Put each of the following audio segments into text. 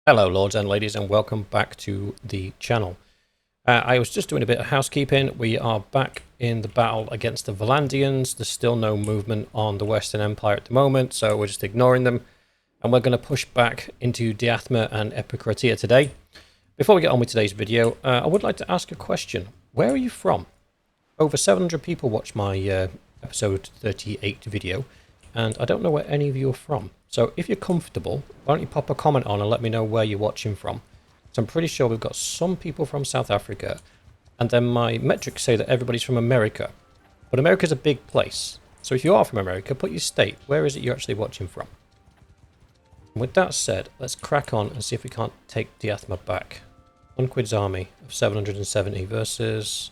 Hello lords and ladies, and welcome back to the channel. I was just doing a bit of housekeeping. We are back in the battle against the Valandians. There's still no movement on the Western Empire at the moment, so we're just ignoring them. And we're going to push back into Diathma and Epicratia today. Before we get on with today's video, I would like to ask a question. Where are you from? Over 700 people watched my episode 38 video, and I don't know where any of you are from. So if you're comfortable, why don't you pop a comment on and let me know where you're watching from. So I'm pretty sure we've got some people from South Africa, and then my metrics say that everybody's from America. But America's a big place. So if you are from America, put your state. Where is it you're actually watching from? And with that said, let's crack on and see if we can't take Diathma back. Unquid's army of 770 versus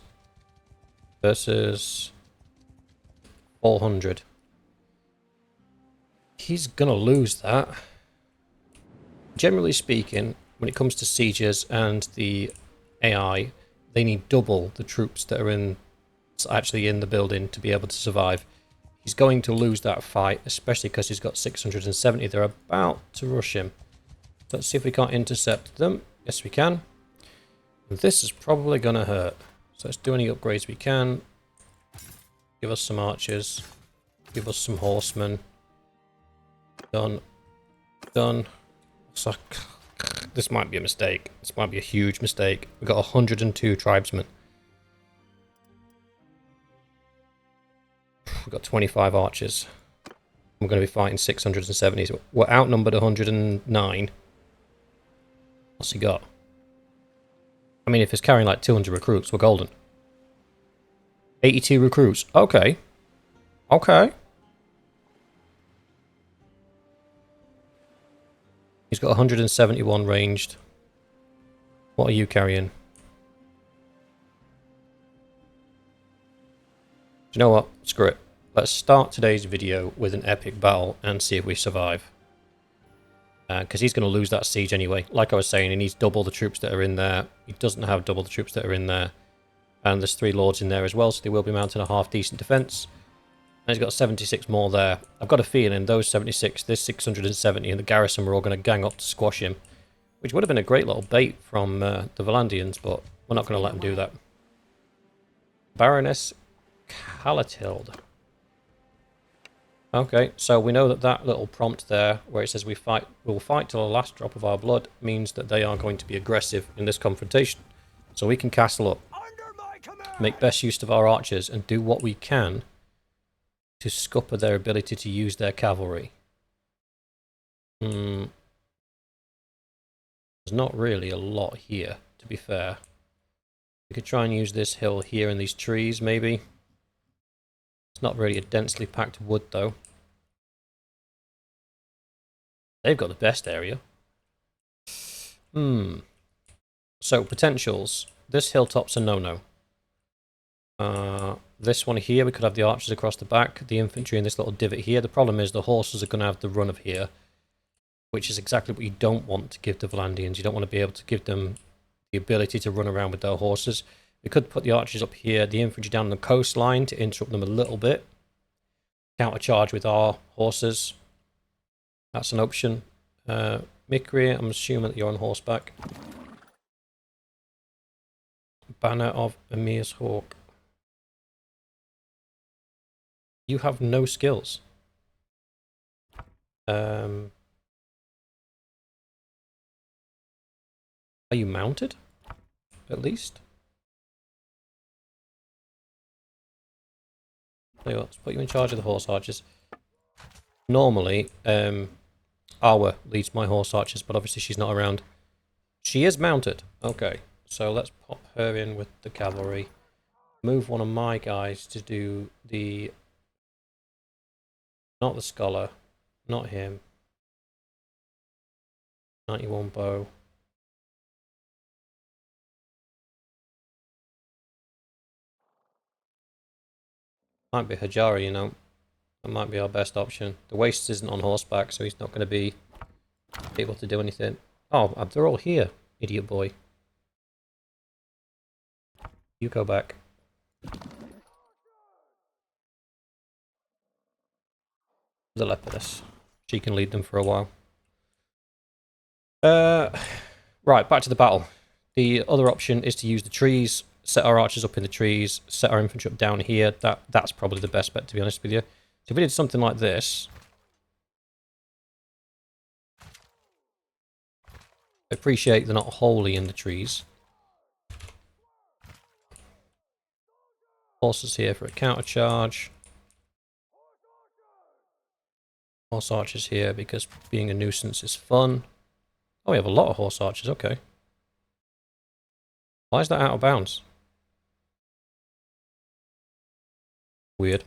400. He's gonna lose that. Generally speaking, when it comes to sieges and the AI, they need double the troops that are actually in the building to be able to survive. He's going to lose that fight, especially because he's got 670. They're about to rush him. Let's see if we can't intercept them. Yes, we can. And this is probably gonna hurt. So let's do any upgrades we can. Give us some archers. Give us some horsemen. Done. Done. So, this might be a mistake. This might be a huge mistake. We've got 102 tribesmen. We've got 25 archers. We're going to be fighting 670. So we're outnumbered 109. What's he got? I mean, if he's carrying like 200 recruits, we're golden. 82 recruits. Okay. Okay. He's got 171 ranged. What are you carrying? Do you know what? Screw it. Let's start today's video with an epic battle and see if we survive. Because he's going to lose that siege anyway. Like I was saying, he needs double the troops that are in there. He doesn't have double the troops that are in there. And there's 3 lords in there as well, so they will be mounting a half-decent defence. And he's got 76 more there. I've got a feeling those 76, this 670, and the garrison were all going to gang up to squash him. Which would have been a great little bait from the Valandians, but we're not going to let them do that. Baroness Calatilde. Okay, so we know that that little prompt there, where it says we'll fight till the last drop of our blood, means that they are going to be aggressive in this confrontation. So we can castle up, make best use of our archers, and do what we can to scupper their ability to use their cavalry. There's not really a lot here, to be fair. We could try and use this hill here in these trees, maybe. It's not really a densely packed wood, though. They've got the best area. So, potentials. This hilltop's a no-no. This one here, we could have the archers across the back, the infantry in this little divot here. The problem is the horses are going to have the run of here, which is exactly what you don't want to give the Valandians. You don't want to be able to give them the ability to run around with their horses. We could put the archers up here, the infantry down the coastline to interrupt them a little bit. Countercharge with our horses. That's an option. Mikri, I'm assuming that you're on horseback. Banner of Emir's Hawk. You have no skills. Are you mounted? At least? Let's put you in charge of the horse archers. Normally, Arwa leads my horse archers, but obviously she's not around. She is mounted. Okay, so let's pop her in with the cavalry. Move one of my guys to do the... Not the scholar. Not him. 91 bow. Might be Hajara, you know. That might be our best option. The Waste isn't on horseback, so he's not going to be able to do anything. Oh, they're all here, idiot boy. You go back. The Lepidus. She can lead them for a while. Right, back to the battle. The other option is to use the trees, set our archers up in the trees, set our infantry up down here. That's probably the best bet, to be honest with you. So if we did something like this... I appreciate they're not wholly in the trees. Horses here for a counter charge. Horse archers here because being a nuisance is fun. Oh, we have a lot of horse archers, okay. Why is that out of bounds? Weird.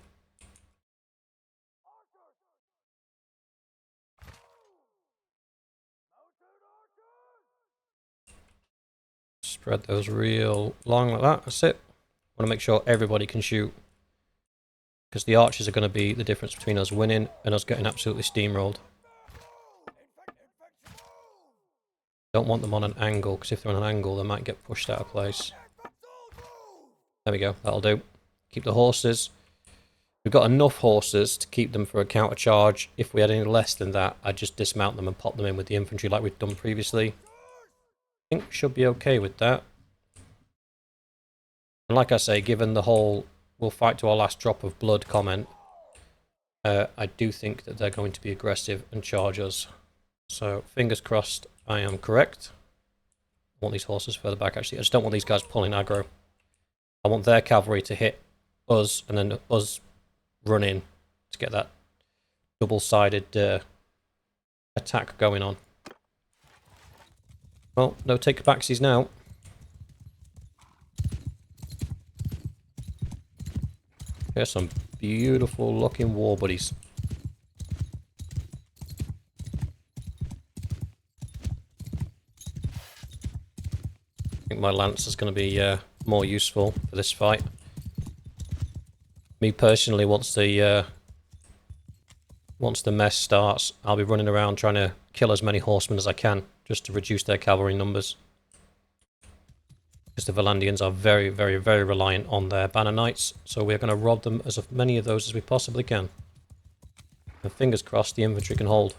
Spread those real long like that, that's it. I want to make sure everybody can shoot. Because the archers are going to be the difference between us winning and us getting absolutely steamrolled. Don't want them on an angle, because if they're on an angle, they might get pushed out of place. There we go, that'll do. Keep the horses. We've got enough horses to keep them for a counter charge. If we had any less than that, I'd just dismount them and pop them in with the infantry like we've done previously. I think we should be okay with that. And like I say, given the whole we'll fight to our last drop of blood comment, I do think that they're going to be aggressive and charge us. So, fingers crossed I am correct. I want these horses further back, actually. I just don't want these guys pulling aggro. I want their cavalry to hit us, and then us run in to get that double-sided attack going on. Well, no take-backsies now. Here's some beautiful-looking war buddies. I think my lance is going to be more useful for this fight. Me personally, once the mess starts, I'll be running around trying to kill as many horsemen as I can, just to reduce their cavalry numbers. Because the Valandians are very, very, very reliant on their banner knights, so we're going to rob them as many of those as we possibly can. And fingers crossed the infantry can hold.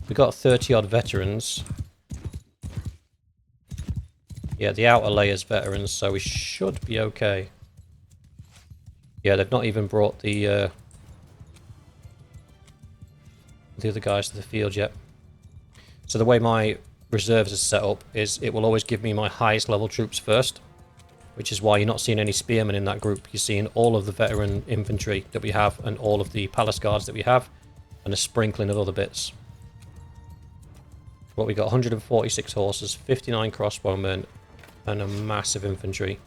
We've got 30-odd veterans. Yeah, the outer layer's veterans, so we should be okay. Yeah, they've not even brought the other guys to the field yet. So the way my reserves is set up is it will always give me my highest level troops first, which is why you're not seeing any spearmen in that group. You're seeing all of the veteran infantry that we have and all of the palace guards that we have and a sprinkling of other bits. But we got 146 horses, 59 crossbowmen and a massive infantry.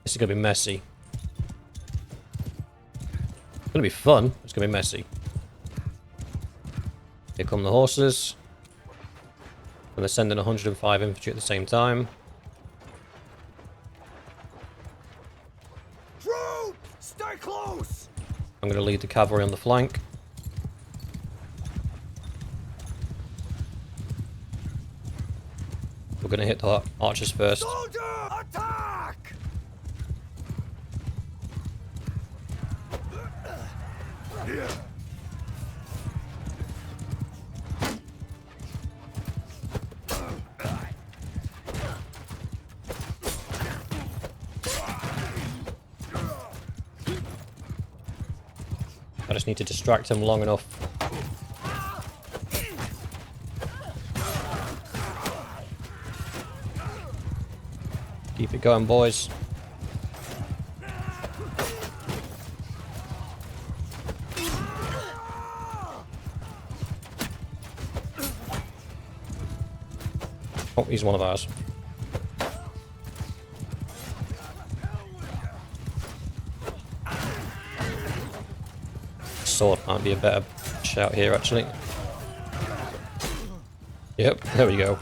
This is going to be messy. It's going to be fun, it's going to be messy. Here come the horses. And they're sending 105 infantry at the same time. Troops, stay close. I'm going to lead the cavalry on the flank. We're going to hit the archers first. Soldier, attack! Here. I just need to distract him long enough. Keep it going, boys. Oh, he's one of ours. Sword might be a better shout here, actually. Yep, there we go.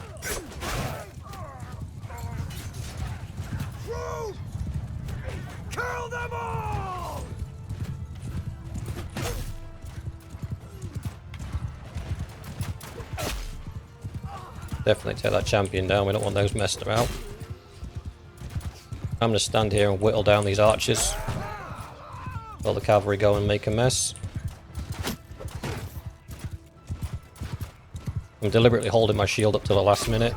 Kill them all! Definitely take that champion down. We don't want those messing about. I'm going to stand here and whittle down these archers while the cavalry go and make a mess. I'm deliberately holding my shield up to the last minute,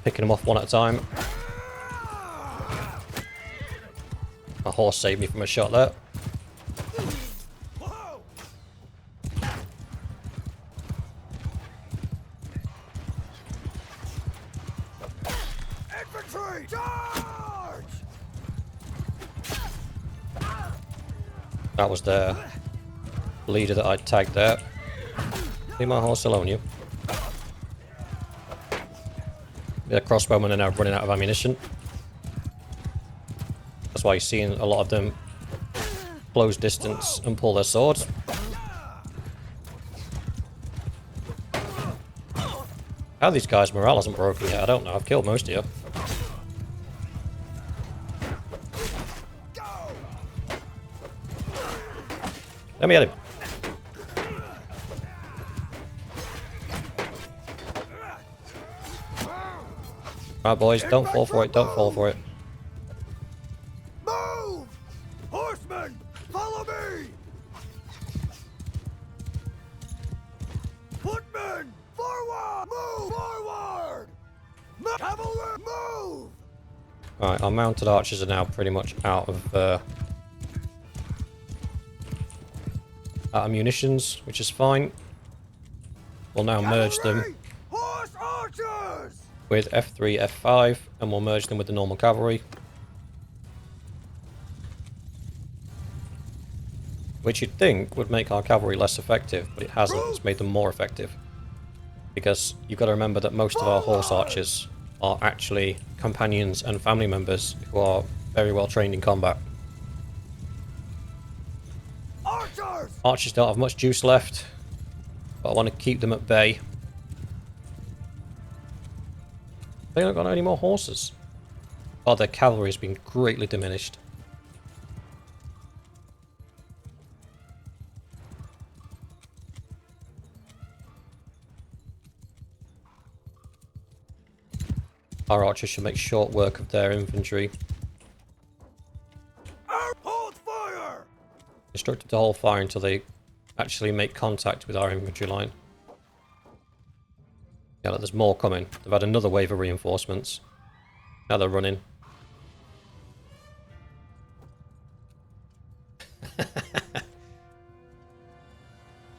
picking them off one at a time. My horse saved me from a shot there. Infantry, charge! That was the leader that I tagged there. Leave my horse alone, you. The crossbowmen are now running out of ammunition. That's why you're seeing a lot of them close distance and pull their swords. How these guys' morale hasn't broken yet, I don't know. I've killed most of you. Let me at him. Right, boys, don't fall for it, don't fall for it. Move! Horsemen, follow me! Footmen, forward! Move forward! Cavalry, move! Alright, our mounted archers are now pretty much out of munitions, which is fine. We'll now merge them Cavalry, horse archers! with F3, F5, and we'll merge them with the normal cavalry. Which you'd think would make our cavalry less effective, but it hasn't. It's made them more effective. Because you've got to remember that most of our horse archers are actually companions and family members who are very well trained in combat. Archers! Archers don't have much juice left, but I want to keep them at bay. They haven't got any more horses. Oh, their cavalry has been greatly diminished. Our archers should make short work of their infantry. Hold fire! Instructed to hold fire until they actually make contact with our infantry line. Yeah, look, there's more coming. They've had another wave of reinforcements. Now they're running.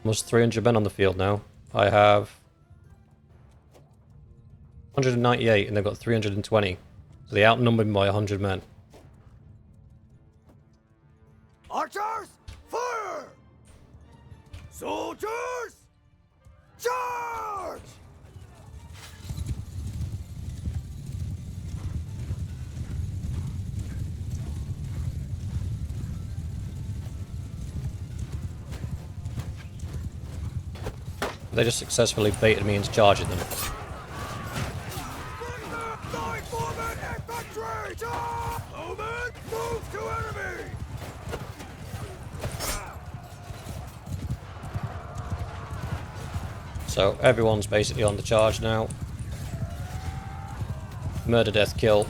Almost 300 men on the field now. I have 198 and they've got 320. So they outnumbered me by 100 men. Archers, fire! Soldiers, charge! They just successfully baited me into charging them. Infantry, charge! Omen, move to enemy! So everyone's basically on the charge now. Murder, death, kill.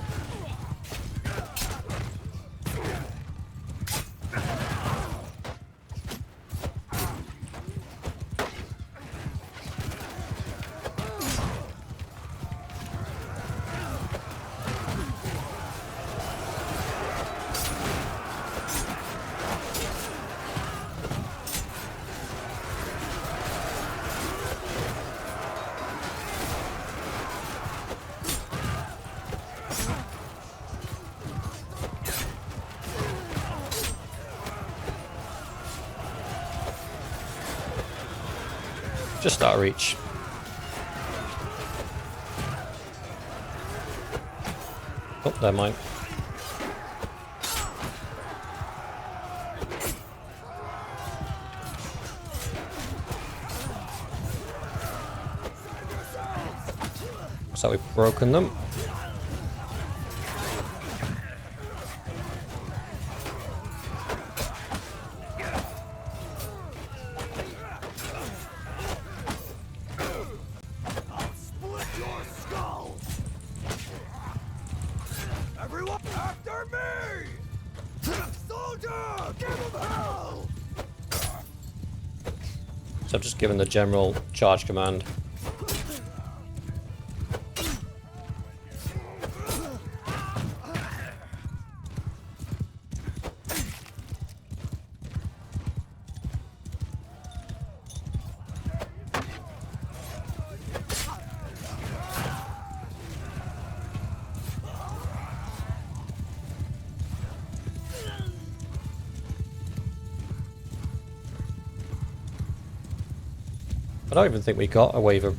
Just out of reach. Oh, never mind. So we've broken them. Split your skull! Everyone, after me! Soldier, give him hell! So I've just given the general charge command. I don't even think we got a wave of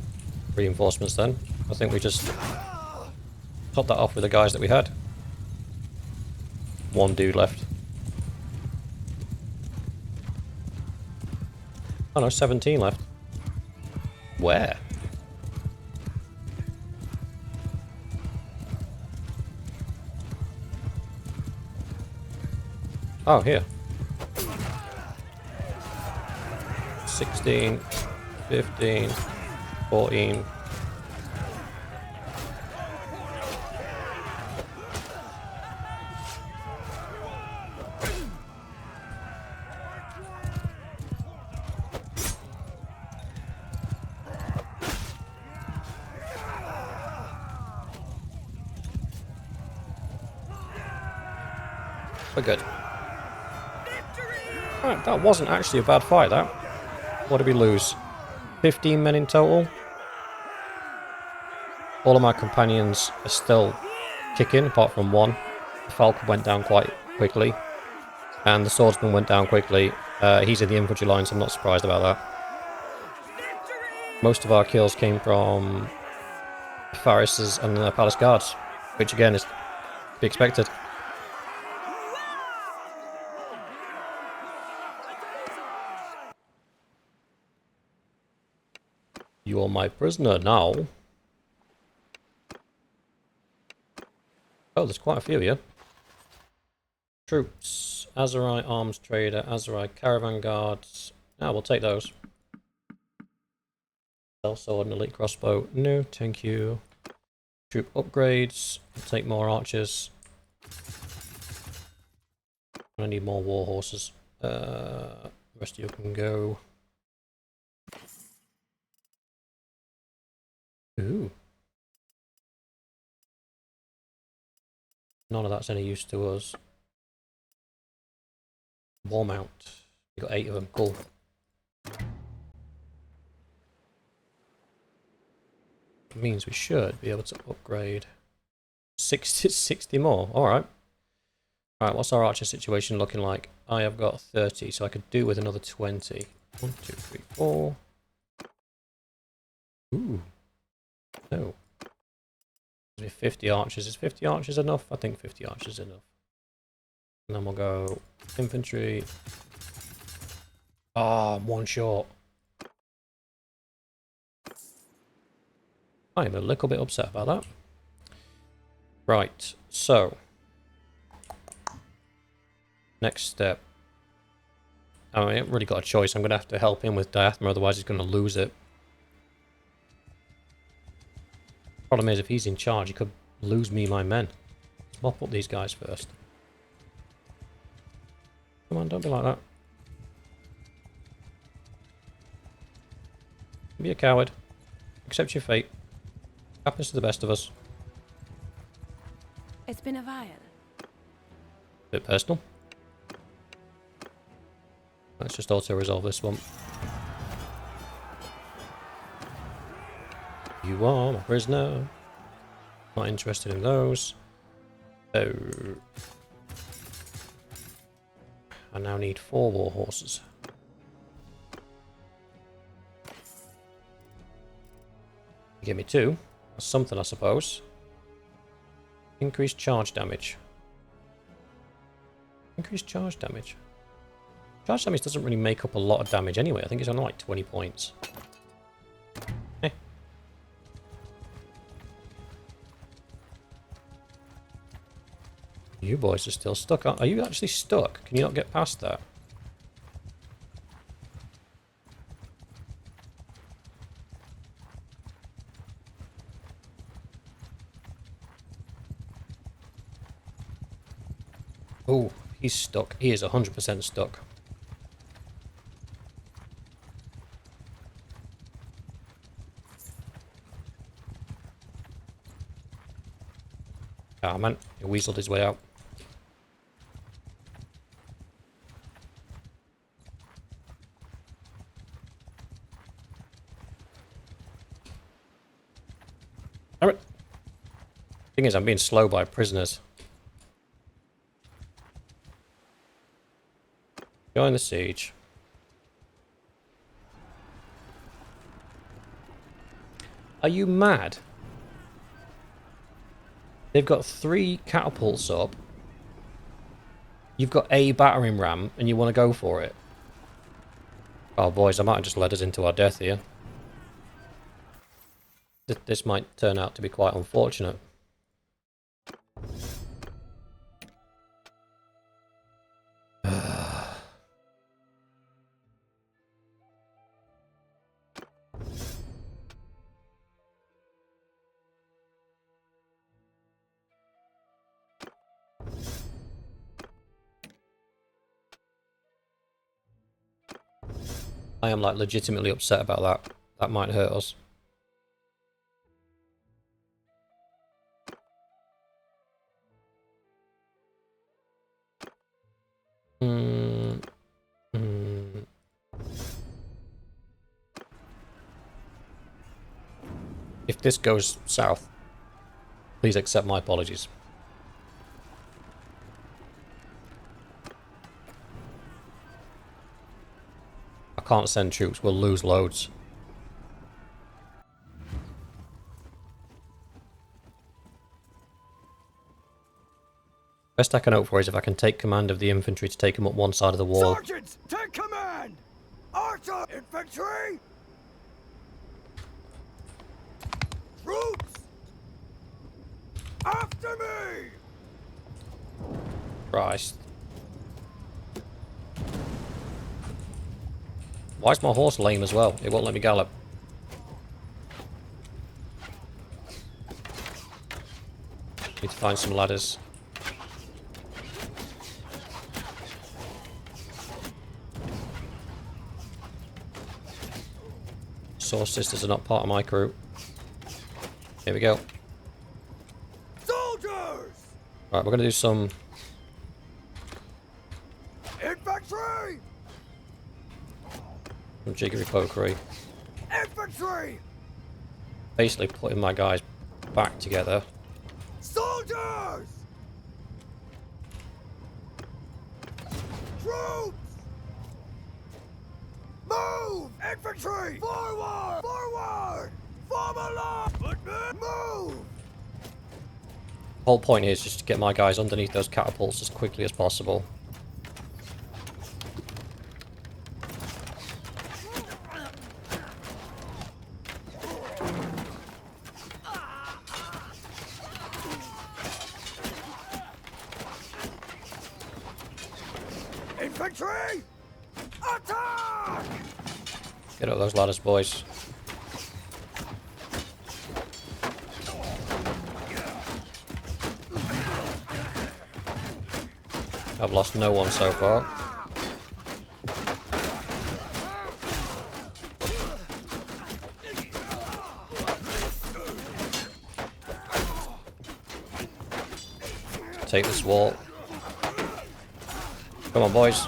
reinforcements then. I think we just topped that off with the guys that we had. One dude left. Oh no, 17 left. Where? Oh, here. 16, 15, 14. We're good. Alright, that wasn't actually a bad fight, that. What did we lose? 15 men in total. All of my companions are still kicking, apart from one. The Falcon went down quite quickly. And the Swordsman went down quickly. He's in the infantry line, so I'm not surprised about that. Most of our kills came from Faris's and the Palace Guards, which again is to be expected. You are my prisoner now. Oh, there's quite a few of you. Troops. Aserai arms trader. Aserai caravan guards. Ah, we'll take those. Sword and elite crossbow. No, thank you. Troop upgrades. We'll take more archers. I need more war horses. The rest of you can go. Ooh. None of that's any use to us. War mount. We got 8 of them. Cool. Means we should be able to upgrade 60 more. Alright. Alright, what's our archer situation looking like? I have got 30, so I could do with another 20. 1, 2, 3, 4. Ooh. No. 50 archers. Is 50 archers enough? I think 50 archers is enough. And then we'll go infantry. Ah, I'm one short. I'm a little bit upset about that. Right, so. Next step. I haven't really got a choice. I'm going to have to help him with Diathma, otherwise he's going to lose it. Problem is, if he's in charge, he could lose me my men. Let's mop up these guys first. Come on, don't be like that. Be a coward. Accept your fate. Happens to the best of us. It's been a while. Bit personal. Let's just auto-resolve this one. You are my prisoner. Not interested in those. So I now need 4 war horses. Give me 2. That's something, I suppose. Increased charge damage. Increased charge damage. Charge damage doesn't really make up a lot of damage anyway. I think it's only like 20 points. Eh. You boys are still stuck. Are you actually stuck? Can you not get past that? Oh, he's stuck. He is 100% stuck. Ah, man. He weaseled his way out. Alright. Thing is, I'm being slow by prisoners. Join the siege. Are you mad? They've got 3 catapults up. You've got a battering ram, and you want to go for it. Oh, boys, I might have just led us into our death here. This might turn out to be quite unfortunate. I am, like, legitimately upset about that. That might hurt us. If this goes south, please accept my apologies. I can't send troops, we'll lose loads. Best I can hope for is if I can take command of the infantry to take them up one side of the wall. Sergeants, take command! Archer, infantry! Troops! After me! Christ. Why is my horse lame as well? It won't let me gallop. Need to find some ladders. Source sisters are not part of my crew. Here we go. Soldiers! Right, we're going to do some... Infantry! some jiggery pokery. Infantry! Basically putting my guys back together. Soldiers! Troops! Move! Infantry! Forward! Forward! Form a line! Move! The whole point here is just to get my guys underneath those catapults as quickly as possible. Infantry! Attack! Get up those ladders, boys. I've lost no one so far. Take this wall. Come on, boys.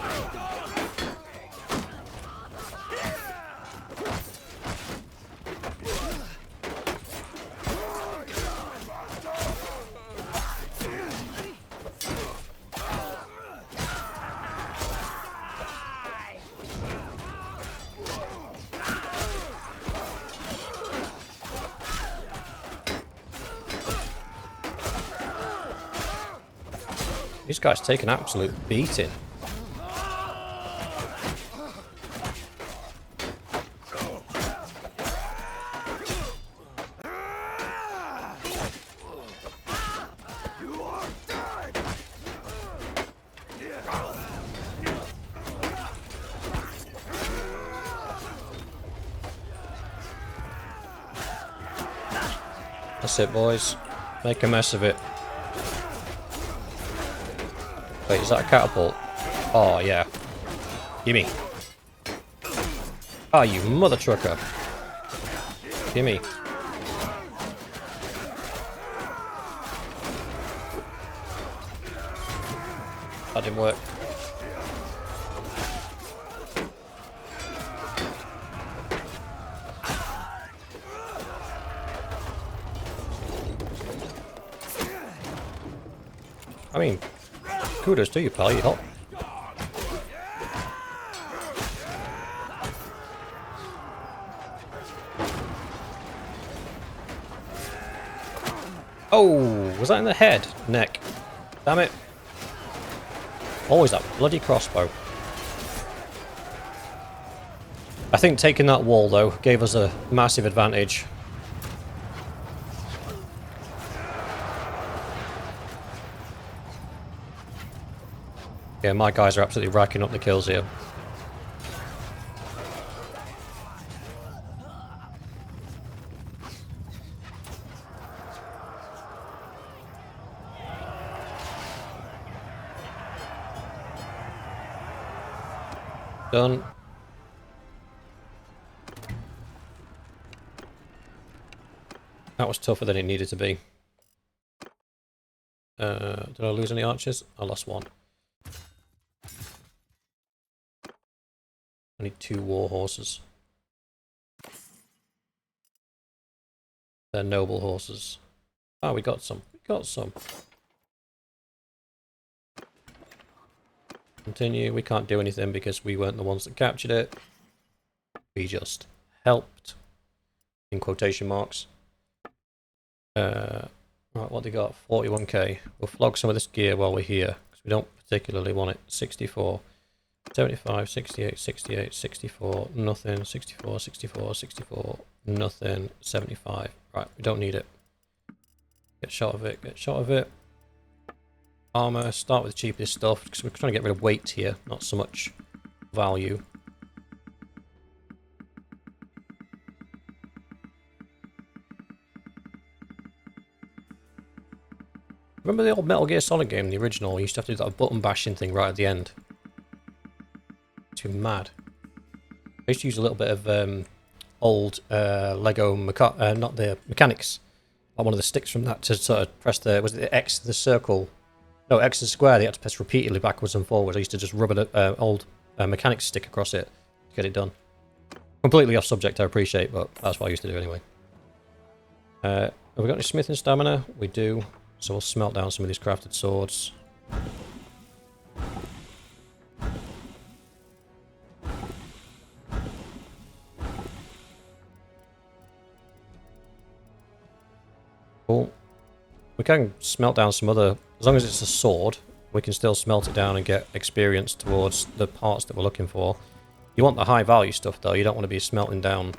These guys take an absolute beating. You are dead! That's it, boys. Make a mess of it. Wait, is that a catapult? Oh, yeah. Gimme. Ah, you mother trucker. Gimme. That didn't work. I mean, kudos to you, pal. You hot. Oh, was that in the head? Neck. Damn it. Always that bloody crossbow. I think taking that wall, though, gave us a massive advantage. Yeah, my guys are absolutely racking up the kills here. Done. That was tougher than it needed to be. Did I lose any archers? I lost one. I need 2 war horses. They're noble horses. Oh, we got some. We got some. Continue. We can't do anything because we weren't the ones that captured it. We just helped. In quotation marks. Right, what they got? 41k. We'll flog some of this gear while we're here, because we don't particularly want it. 64. 75, 68, 68, 64, nothing. 64, 64, 64, nothing. 75. Right, we don't need it. Get shot of it, get shot of it. Armour, start with the cheapest stuff, because we're trying to get rid of weight here, not so much value. Remember the old Metal Gear Solid game, the original? You used to have to do that button bashing thing right at the end. Too mad. I used to use a little bit of old Lego, not the mechanics, like one of the sticks from that to sort of press the, was it the X, the circle? No, X is square, they had to press repeatedly backwards and forwards. I used to just rub an old mechanics stick across it to get it done. Completely off subject, I appreciate, but that's what I used to do anyway. Have we got any smithing stamina? We do. So we'll smelt down some of these crafted swords. Cool. We can smelt down some other... As long as it's a sword, we can still smelt it down and get experience towards the parts that we're looking for. You want the high value stuff though, you don't want to be smelting down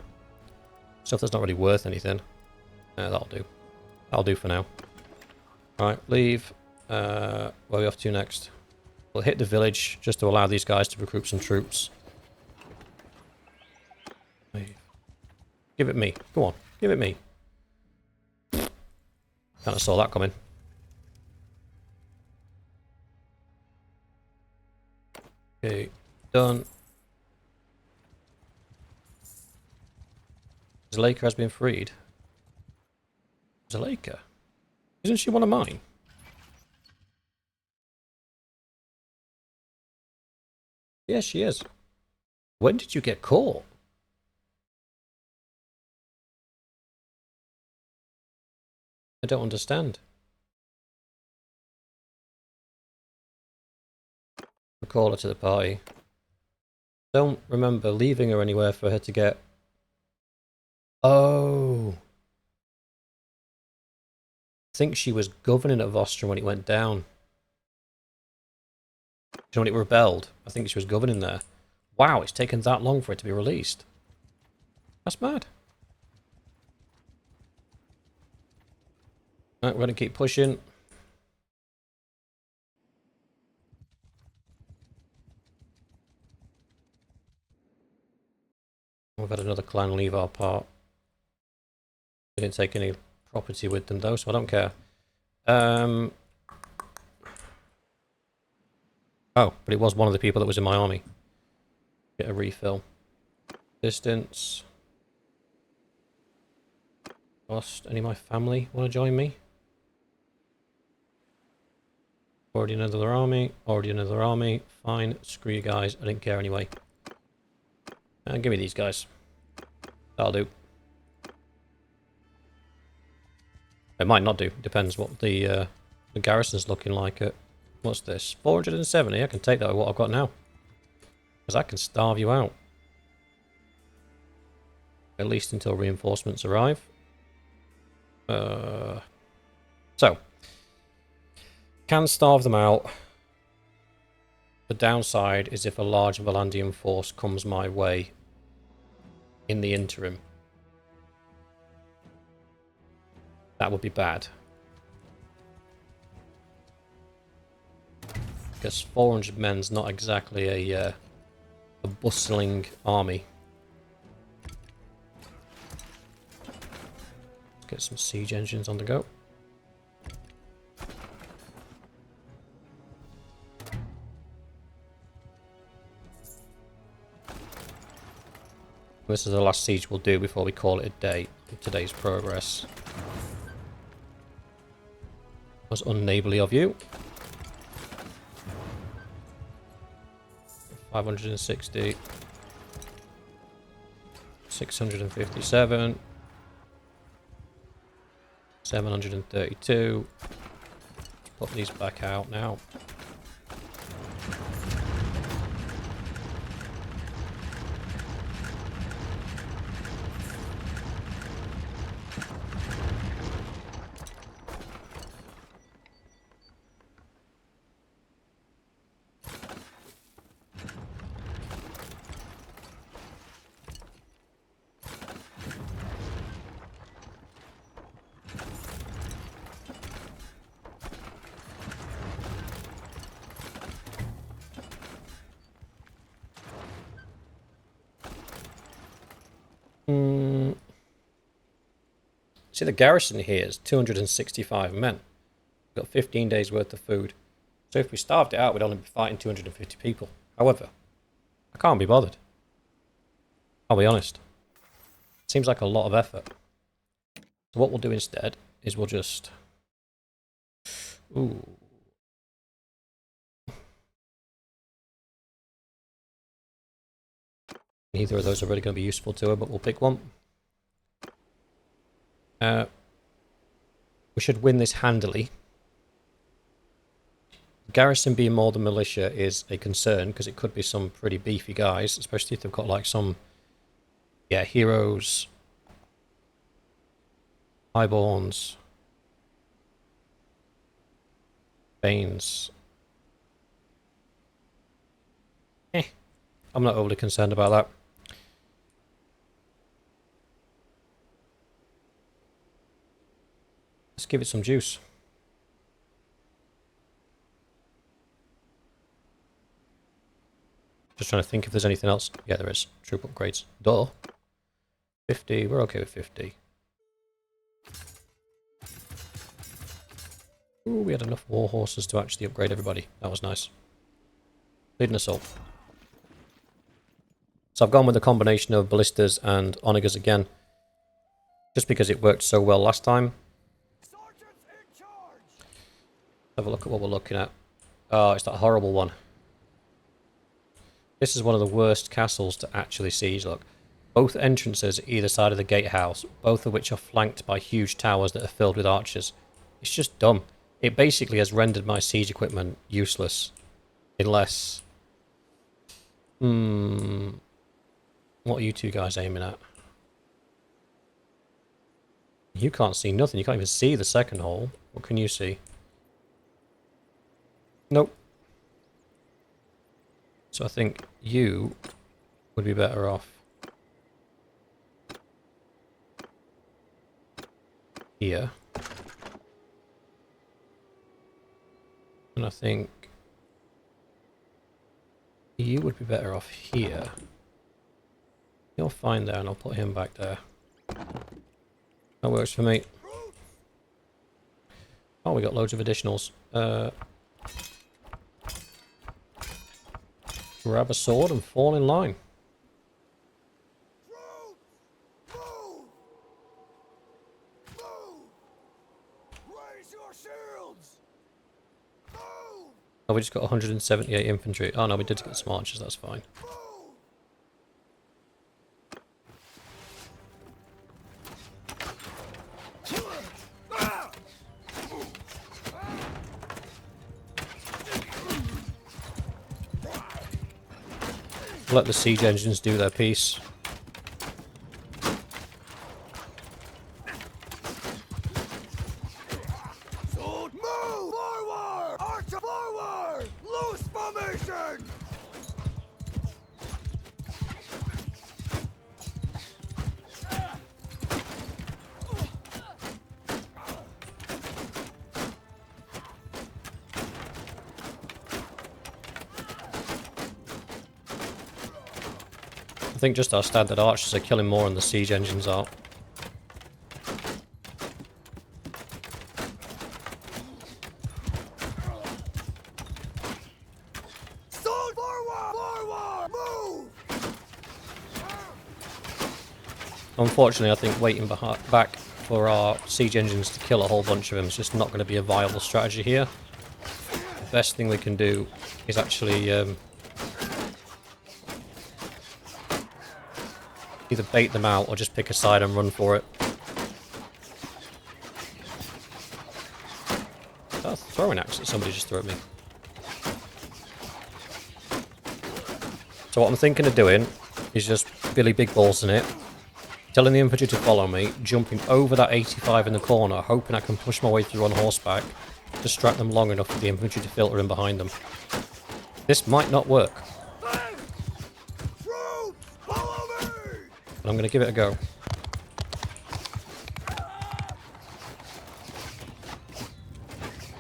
stuff that's not really worth anything. That'll do. That'll do for now. Right, leave. Where are we off to next? We'll hit the village just to allow these guys to recruit some troops. Leave. Give it me. Go on, give it me. Kind of saw that coming. Okay, done. Zuleika has been freed. Zuleika? Isn't she one of mine? Yes, she is. When did you get caught? I don't understand. We'll call her to the party. Don't remember leaving her anywhere for her to get... Oh. I think she was governing of Austria when it went down. Do you know when it rebelled? I think she was governing there. Wow, it's taken that long for it to be released. That's mad. Right, we're going to keep pushing. We've had another clan leave our part. They didn't take any property with them though, so I don't care. Oh, but it was one of the people that was in my army. Get a refill. Distance. Lost. Any of my family want to join me? Already another army. Already another army. Fine. Screw you guys. I didn't care anyway. And give me these guys. That'll do. It might not do. Depends what the garrison's looking like at... What's this? 470? I can take that with what I've got now. Because I can starve you out. At least until reinforcements arrive. So. Can starve them out. The downside is if a large Valandian force comes my way in the interim. That would be bad. Because 400 men's not exactly a bustling army. Let's get some siege engines on the go. This is the last siege we'll do before we call it a day in today's progress. That was unneighbourly of you. 560. 657. 732. Put these back out now. See, the garrison here is 265 men. We've got 15 days worth of food. So if we starved it out, we'd only be fighting 250 people. However, I can't be bothered. I'll be honest. Seems like a lot of effort. So what we'll do instead is we'll just... Ooh. Neither of those are really going to be useful to her, but we'll pick one. We should win this handily. Garrison being more than militia is a concern, because it could be some pretty beefy guys, especially if they've got like some, yeah, heroes, highborns, banes. I'm not overly concerned about that. Let's give it some juice. Just trying to think if there's anything else. Yeah, there is. Troop upgrades. Duh. 50. We're okay with 50. Ooh, we had enough war horses to actually upgrade everybody. That was nice. Lead an assault. So I've gone with a combination of ballistas and onagers again. Just because it worked so well last time. Have a look at what we're looking at. Oh, it's that horrible one. This is one of the worst castles to actually siege, look. Both entrances either side of the gatehouse, both of which are flanked by huge towers that are filled with archers. It's just dumb. It basically has rendered my siege equipment useless. Unless... What are you two guys aiming at? You can't see nothing. You can't even see the second hole. What can you see? Nope. So I think you would be better off here. And I think you would be better off here. You're fine there, and I'll put him back there. That works for me. Oh, we got loads of additionals. Grab a sword and fall in line. Raise your shields! Move! Oh, we just got 178 infantry. Oh no, we did get some archers, that's fine. Let the siege engines do their piece. Sword, move! Forward! Archer forward! Loose formation! I think just our standard archers are killing more than the siege engines are. Sword forward! Forward! Move! Unfortunately, I think waiting back for our siege engines to kill a whole bunch of them is just not going to be a viable strategy here. The best thing we can do is actually either bait them out or just pick a side and run for it. Oh, throwing axe that somebody just threw at me. So what I'm thinking of doing is just Billy Big Balls in it, telling the infantry to follow me, jumping over that 85 in the corner, hoping I can push my way through on horseback, distract them long enough for the infantry to filter in behind them. This might not work, Troops, follow me! but I'm going to give it a go.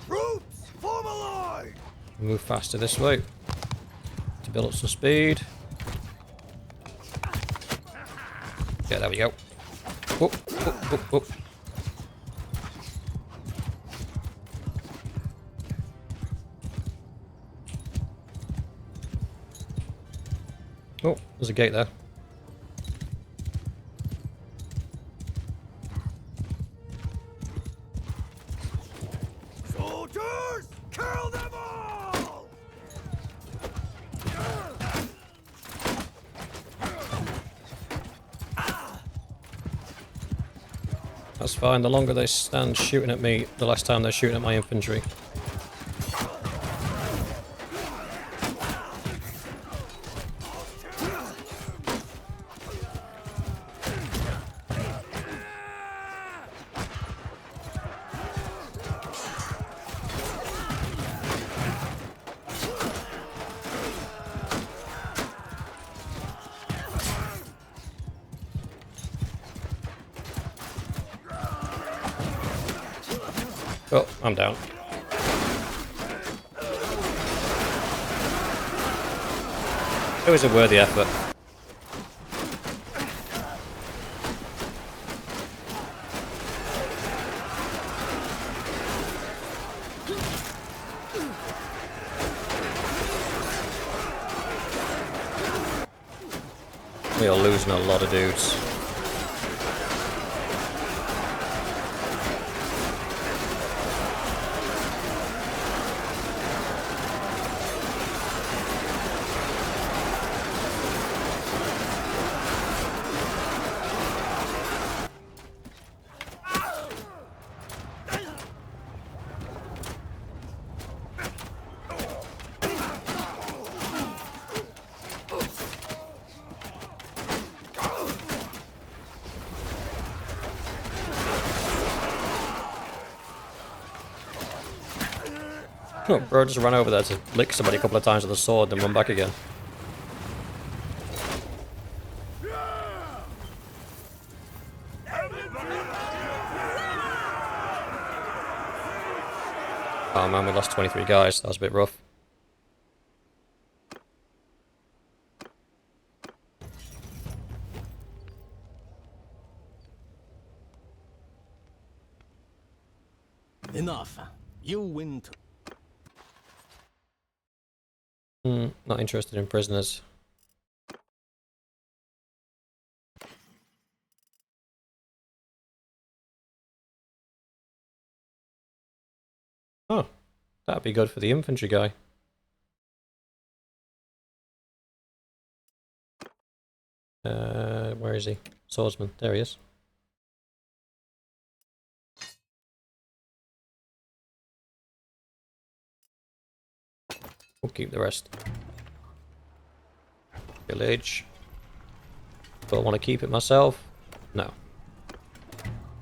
Troops, form a line! Move faster this way to build up some speed. Yeah, there we go. Whoop, whoop, whoop, whoop. Oh, there's a gate there. Soldiers, kill them all! That's fine, the longer they stand shooting at me, the less time they're shooting at my infantry. Oh, I'm down. It was a worthy effort. We are losing a lot of dudes. Oh, bro just ran over there to lick somebody a couple of times with a sword, then run back again. Oh man, we lost 23 guys. That was a bit rough. Enough. You win. Not interested in prisoners. Oh, that'd be good for the infantry guy. Where is he? Swordsman. There he is. We'll keep the rest. Village. Do I want to keep it myself? No.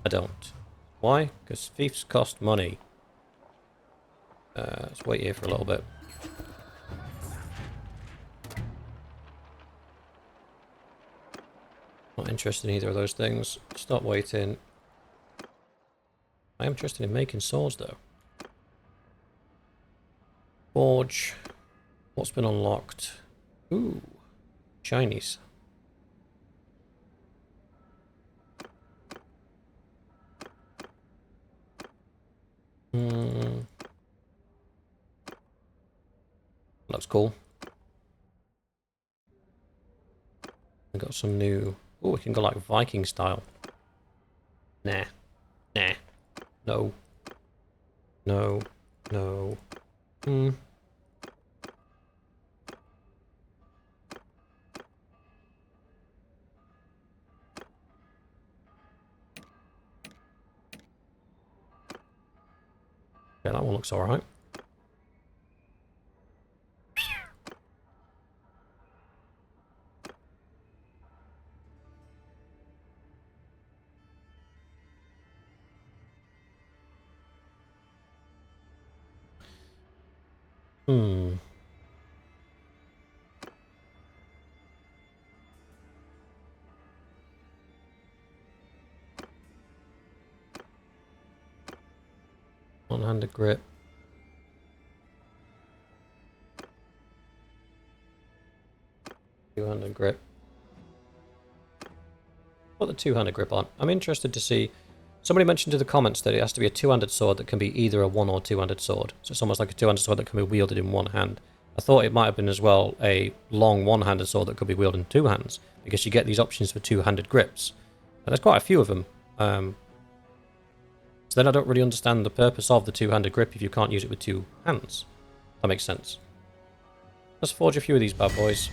I don't. Why? Because thieves cost money. Let's wait here for a little bit. Not interested in either of those things. Stop waiting. I am interested in making swords though. Forge. What's been unlocked? Ooh. Chinese. Looks cool. I got some new... Oh, we can go like Viking style. Nah. Nah. No. No. No. Hmm. Yeah, that one looks alright. Hmm. One-handed grip. Two-handed grip. Put the two-handed grip on. I'm interested to see... Somebody mentioned in the comments that it has to be a two-handed sword that can be either a one or two-handed sword. So it's almost like a two-handed sword that can be wielded in one hand. I thought it might have been as well a long one-handed sword that could be wielded in two hands, because you get these options for two-handed grips. And there's quite a few of them. So then I don't really understand the purpose of the two-handed grip if you can't use it with two hands. That makes sense. Let's forge a few of these bad boys.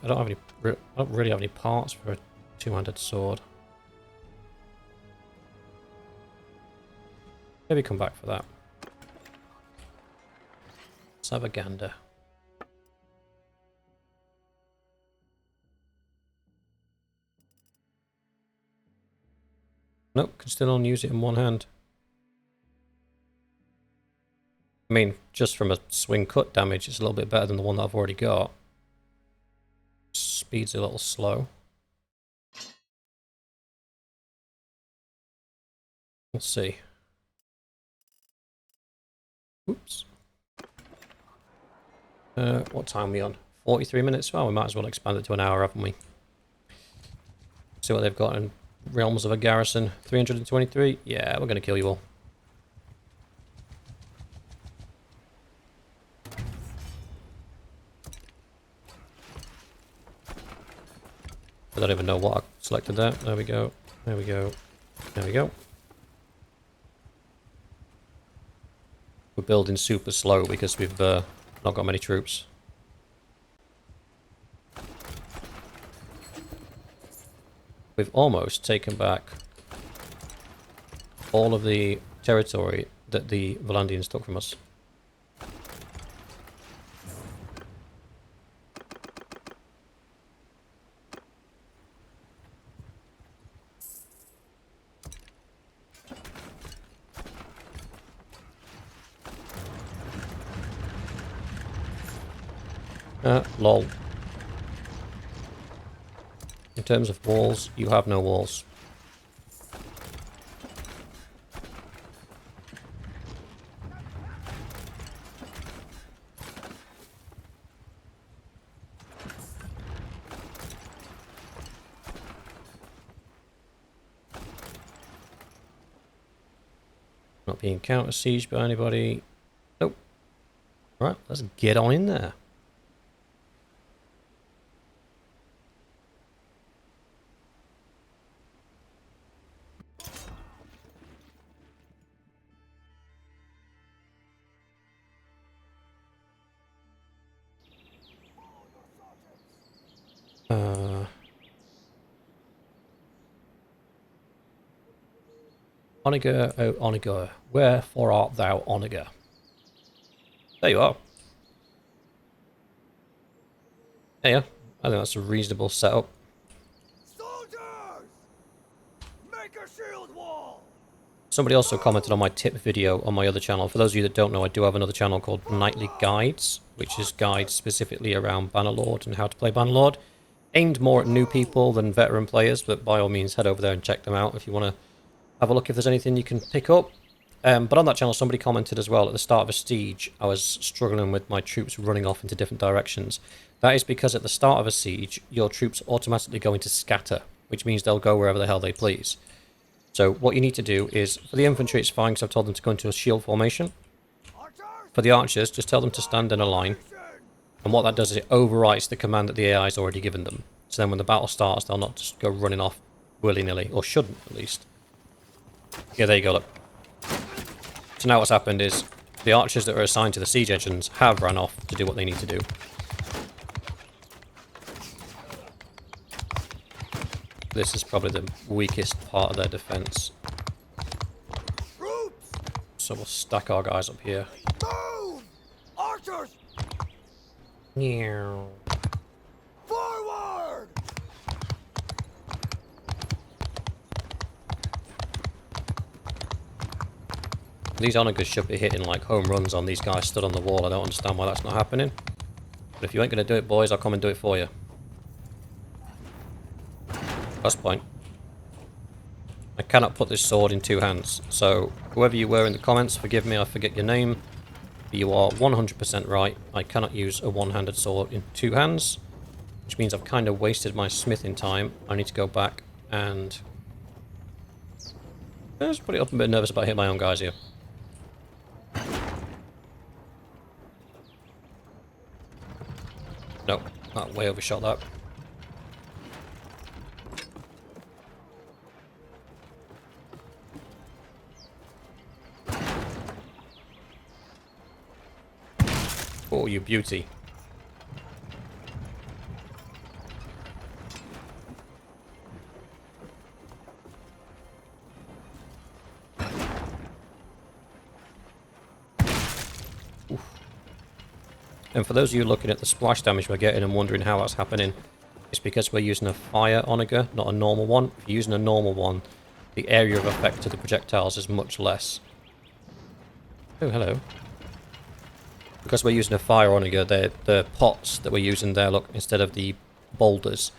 I don't really have any parts for a two-handed sword. Maybe come back for that. Let's have a gander. Nope, can still only use it in one hand. I mean, just from a swing cut damage, it's a little bit better than the one that I've already got. Speed's a little slow. Let's see. Oops. What time are we on? 43 minutes? Well, we might as well expand it to an hour, haven't we? See what they've got in Realms of a Garrison. 323? Yeah, we're going to kill you all. I don't even know what I selected there. There we go. There we go. There we go. We're building super slow because we've not got many troops. We've almost taken back all of the territory that the Valandians took from us. Lol. In terms of walls, you have no walls. Not being counter-sieged by anybody. Nope. Alright, let's get on in there. Onager, oh Onager, wherefore art thou, Onager? There you are. Yeah, I think that's a reasonable setup. Soldiers! Make a shield wall! Somebody also commented on my tip video on my other channel. For those of you that don't know, I do have another channel called Nightly Guides, which is guides specifically around Bannerlord and how to play Bannerlord. Aimed more at new people than veteran players, but by all means head over there and check them out if you want to have a look if there's anything you can pick up. But on that channel, somebody commented as well, at the start of a siege, I was struggling with my troops running off into different directions. That is because at the start of a siege, your troops automatically go into scatter, which means they'll go wherever the hell they please. So what you need to do is, for the infantry it's fine because I've told them to go into a shield formation. For the archers, just tell them to stand in a line. And what that does is it overwrites the command that the AI has already given them. So then when the battle starts, they'll not just go running off willy-nilly, or shouldn't at least. Yeah, there you go, look. So now what's happened is the archers that are assigned to the siege engines have ran off to do what they need to do. This is probably the weakest part of their defense. So we'll stack our guys up here. Move! Archers! Yeah. Forward! These onagers should be hitting like home runs on these guys stood on the wall. I don't understand why that's not happening. But if you ain't going to do it, boys, I'll come and do it for you. First point. I cannot put this sword in two hands. So whoever you were in the comments, forgive me, I forget your name. But you are 100% right. I cannot use a one-handed sword in two hands. Which means I've kind of wasted my smithing time. I need to go back and... I was pretty up a bit nervous about hitting my own guys here. Nope, that way overshot that. Oh, you beauty. Oof. And for those of you looking at the splash damage we're getting and wondering how that's happening, it's because we're using a fire onager, not a normal one. If you're using a normal one, the area of effect to the projectiles is much less. Oh, hello. Because we're using a fire onager, the pots that we're using there, look, instead of the boulders,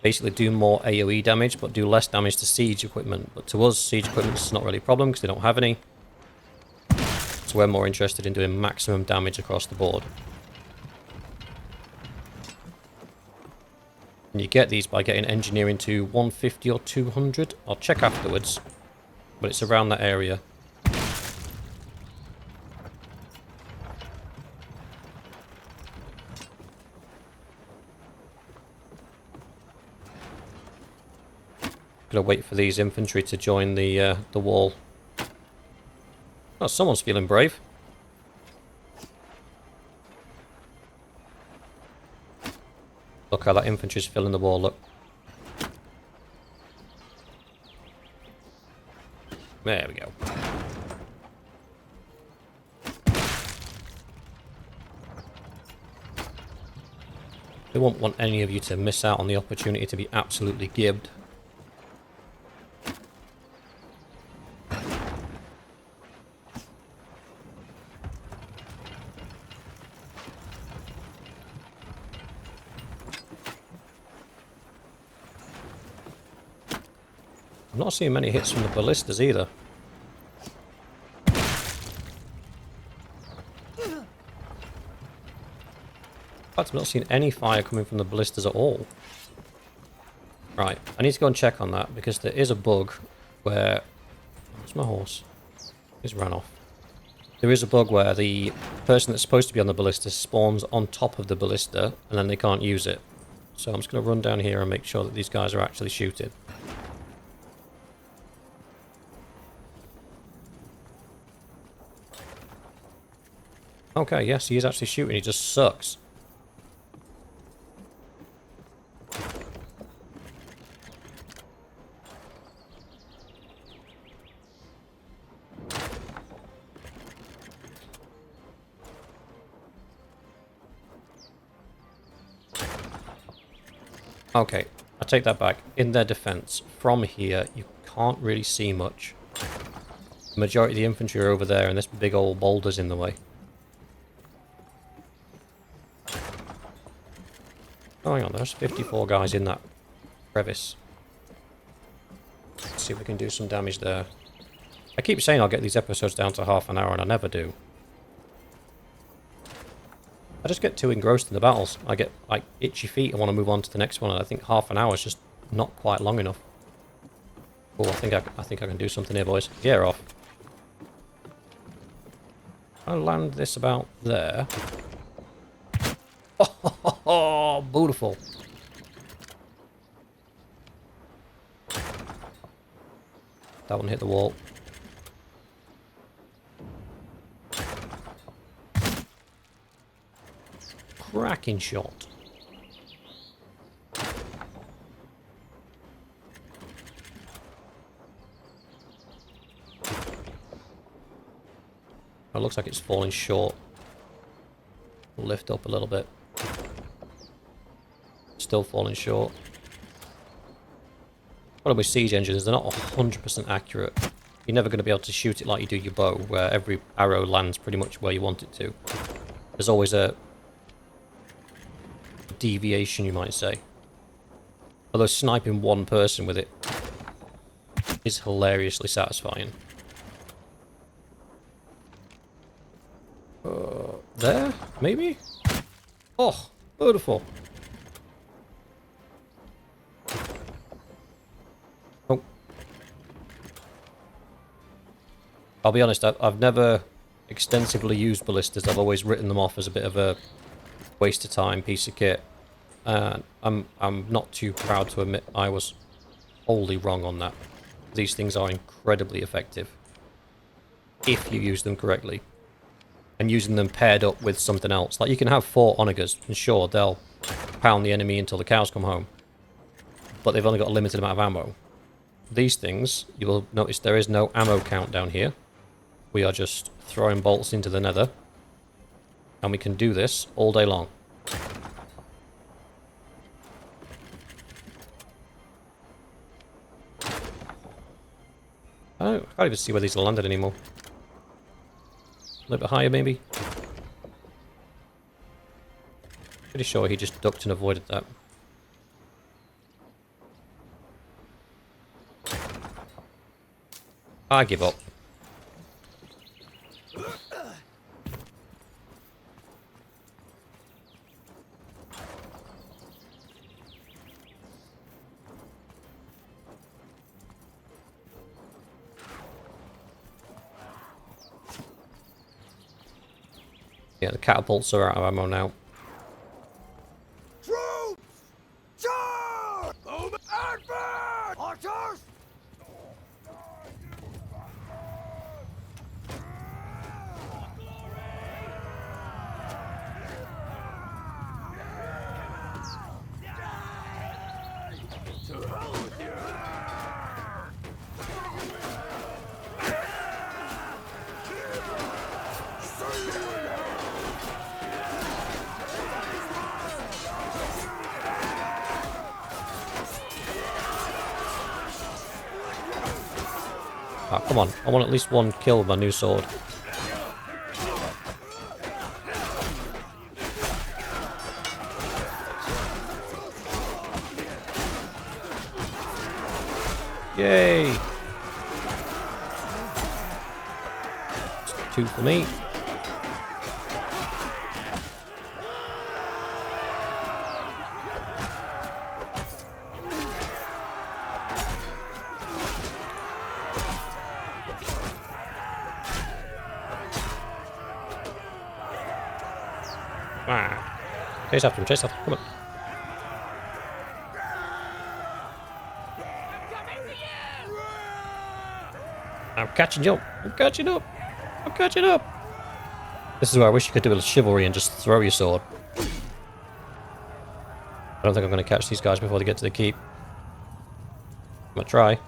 basically do more AoE damage, but do less damage to siege equipment. But to us, siege equipment is not really a problem because they don't have any. So we're more interested in doing maximum damage across the board. And you get these by getting engineering to 150 or 200. I'll check afterwards, but it's around that area. Gonna wait for these infantry to join the wall. Oh, someone's feeling brave. Look how that infantry's filling the wall, look. There we go. They won't want any of you to miss out on the opportunity to be absolutely gibbed. I'm not seeing many hits from the ballistas either. In fact, I've not seen any fire coming from the ballistas at all. Right, I need to go and check on that because there is a bug where... Where's my horse? He's run off. There is a bug where the person that's supposed to be on the ballista spawns on top of the ballista and then they can't use it. So I'm just going to run down here and make sure that these guys are actually shooting. Okay, yes, he is actually shooting. He just sucks. Okay, I take that back. In their defense, from here, you can't really see much. The majority of the infantry are over there, and this big old boulder's in the way. Oh, hang on, there's 54 guys in that crevice. Let's see if we can do some damage there. I keep saying I'll get these episodes down to half an hour, and I never do. I just get too engrossed in the battles. I get, like, itchy feet and want to move on to the next one, and I think half an hour is just not quite long enough. Oh, I think I can do something here, boys. Gear off. I'll land this about there. Oh, beautiful. That one hit the wall. Cracking shot. It looks like it's falling short. Lift up a little bit. Still falling short. Problem with siege engines, they're not 100% accurate. You're never going to be able to shoot it like you do your bow, where every arrow lands pretty much where you want it to. There's always a deviation, you might say. Although sniping one person with it is hilariously satisfying. There? Maybe? Oh, beautiful. Oh. I'll be honest, I've never extensively used ballistas. I've always written them off as a bit of a waste of time piece of kit. I'm not too proud to admit I was wholly wrong on that. These things are incredibly effective if you use them correctly. And using them paired up with something else. Like, you can have 4 onagers, and sure, they'll pound the enemy until the cows come home. But they've only got a limited amount of ammo. These things, you will notice there is no ammo count down here. We are just throwing bolts into the nether. And we can do this all day long. I can't even see where these are landed anymore. A little bit higher, maybe? Pretty sure he just ducked and avoided that. I give up. Yeah, the catapults are out of ammo now. Troops! Charge! Advance! Archers! To hell with you! Ah, come on. I want at least one kill with my new sword. Yay! Just 2 for me. Ah. Chase after him, chase after him, come on. I'm catching up, I'm catching up, I'm catching up. This is where I wish you could do a little chivalry and just throw your sword. I don't think I'm going to catch these guys before they get to the keep. I'm going to try.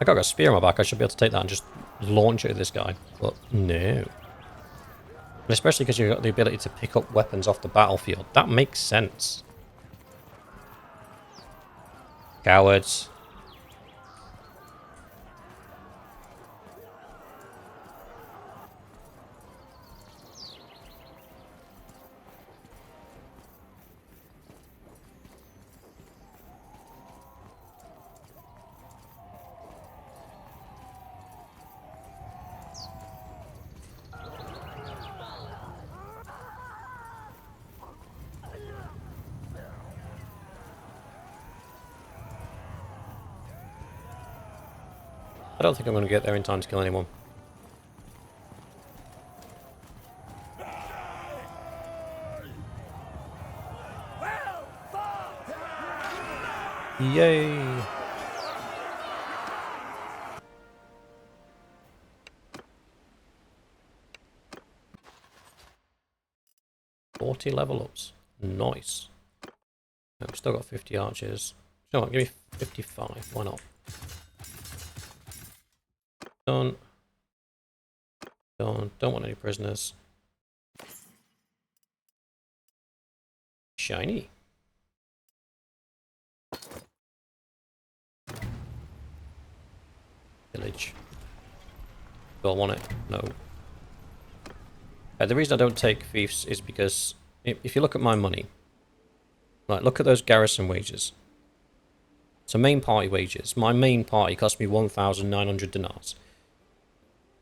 I got a spear on my back, I should be able to take that and just launch it at this guy. But no. And especially because you've got the ability to pick up weapons off the battlefield. That makes sense. Cowards. I don't think I'm going to get there in time to kill anyone. Yay! $40 level ups. Nice. We've still got 50 archers. You know what, give me 55. Why not? Done. Done. Don't want any prisoners. Shiny. Village. Do I want it? No. The reason I don't take fiefs is because if you look at my money, right, look at those garrison wages. So main party wages. My main party cost me 1,900 dinars.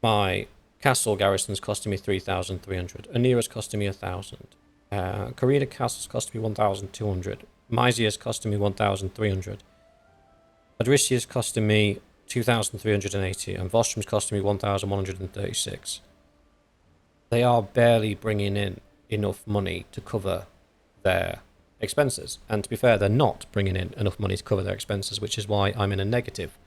My castle garrison's costing me 3,300. Anira's costing me 1,000. Karina castle's costing me 1,200. Mysia's costing me 1,300. Adricia's costing me 2,380. And Vostrom's costing me 1,136. They are barely bringing in enough money to cover their expenses. And to be fair, they're not bringing in enough money to cover their expenses, which is why I'm in a negative.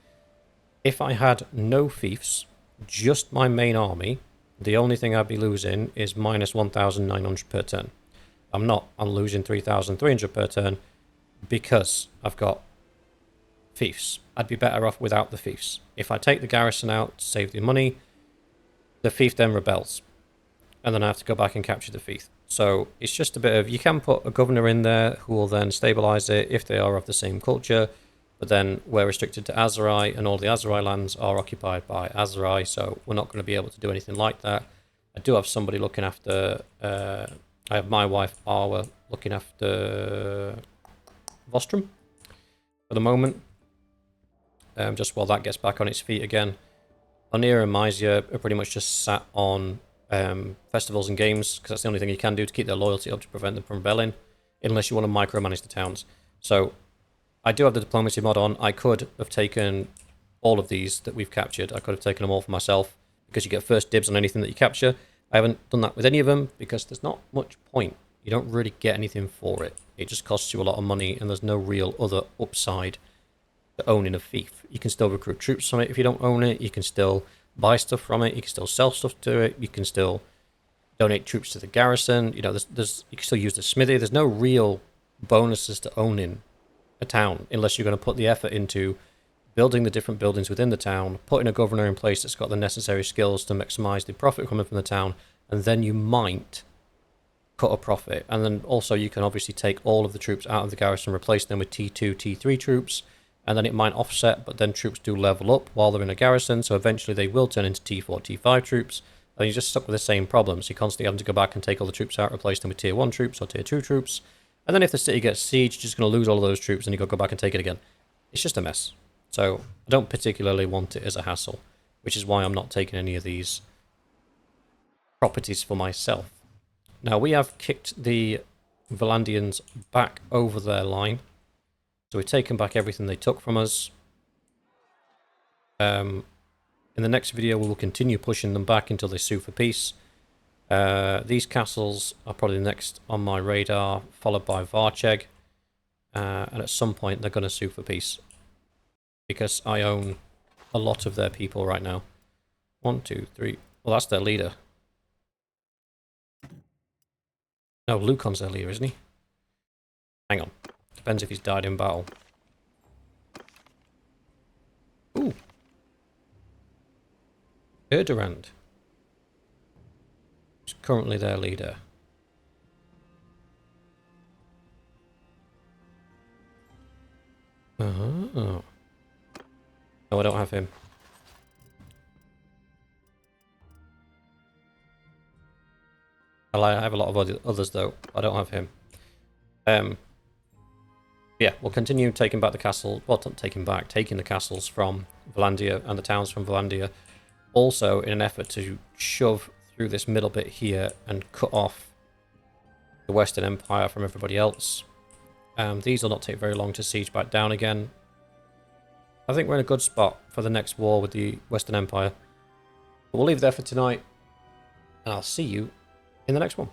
If I had no fiefs, just my main army, the only thing I'd be losing is minus 1,900 per turn. I'm losing 3,300 per turn because I've got fiefs. I'd be better off without the fiefs. If I take the garrison out to save the money, the fief then rebels. And then I have to go back and capture the fief. So it's just a bit of, you can put a governor in there who will then stabilise it if they are of the same culture, but then we're restricted to Aserai, and all the Aserai lands are occupied by Aserai, so we're not going to be able to do anything like that. I do have somebody looking after, I have my wife Arwa looking after Vostrom for the moment, just while that gets back on its feet again. Anira and Mysia are pretty much just sat on festivals and games, because that's the only thing you can do to keep their loyalty up to prevent them from rebelling, unless you want to micromanage the towns. So I do have the diplomacy mod on. I could have taken all of these that we've captured. I could have taken them all for myself, because you get first dibs on anything that you capture. I haven't done that with any of them, because there's not much point. You don't really get anything for it. It just costs you a lot of money, and there's no real other upside to owning a fief. You can still recruit troops from it if you don't own it. You can still buy stuff from it. You can still sell stuff to it. You can still donate troops to the garrison. You know, you can still use the smithy. There's no real bonuses to owning a town unless you're going to put the effort into building the different buildings within the town, putting a governor in place that's got the necessary skills to maximize the profit coming from the town, and then you might cut a profit. And then also you can obviously take all of the troops out of the garrison, replace them with T2, T3 troops, and then it might offset, but then troops do level up while they're in a garrison, so eventually they will turn into T4, T5 troops, and you're just stuck with the same problems. You're constantly having to go back and take all the troops out, replace them with Tier 1 troops or Tier 2 troops, and then if the city gets sieged, you're just going to lose all of those troops and you've got to go back and take it again. It's just a mess. So I don't particularly want it as a hassle, which is why I'm not taking any of these properties for myself. Now, we have kicked the Valandians back over their line. So we've taken back everything they took from us. In the next video, we will continue pushing them back until they sue for peace. These castles are probably next on my radar, followed by Varcheg. And at some point, they're going to sue for peace. Because I own a lot of their people right now. 1, 2, 3. Well, that's their leader. No, Lucon's their leader, isn't he? Hang on. Depends if he's died in battle. Ooh. Erderand is currently their leader. Oh. No, I don't have him. I have a lot of others, though. I don't have him. Yeah, we'll continue taking back the castle. Well, not taking back, taking the castles from Valandia and the towns from Valandia. Also, in an effort to shove through this middle bit here and cut off the Western Empire from everybody else. These will not take very long to siege back down again. I think we're in a good spot for the next war with the Western Empire. But we'll leave it there for tonight, and I'll see you in the next one.